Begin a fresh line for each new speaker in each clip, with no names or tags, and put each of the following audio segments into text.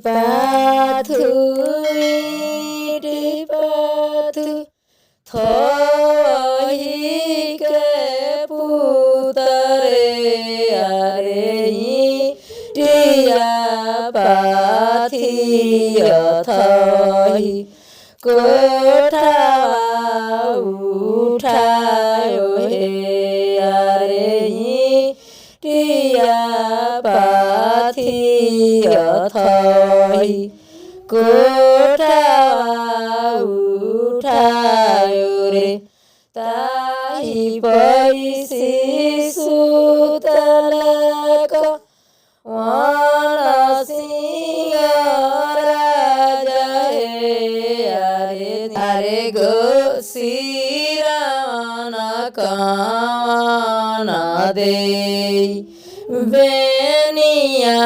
पाथु थही के पुतरे अरे टिया पाथी थही कोठा उठायो हे अरे टिया पाथी थही कोठा उठायो रे ताही पैसी सुतलक वानसिंह राजा हे अरे गो सिरान कान दे बेनिया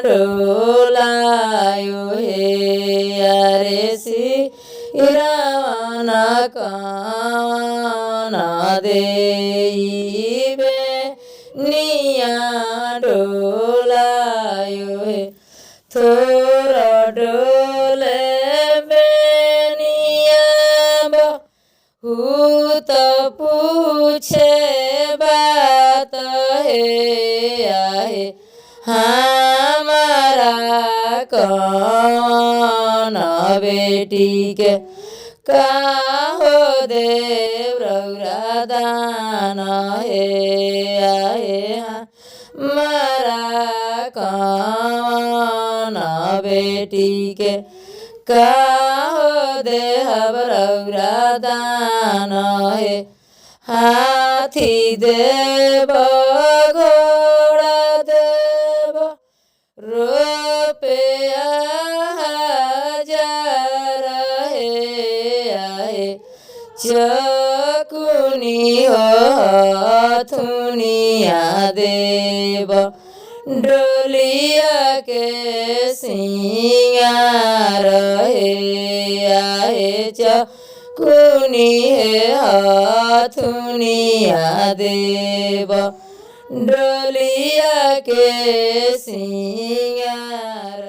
डोलायो हे अरे सिरान कान दे बेनिया डोलायो हे थोर डोले बेनिया बहुत पूछे बात हे आहे हमारा कौन बेटी के काहो देव रौरा दान हे आहे हमारा कौन बेटी के काहो देव रौरा दान हे हाथी देव घोड़ा देव रुपया हजार हे आहे चकुनी हथुनिया देव डोलिया के सिंगार हे आहे चकुनी हथुनिया देव डोलिया के सिंगार।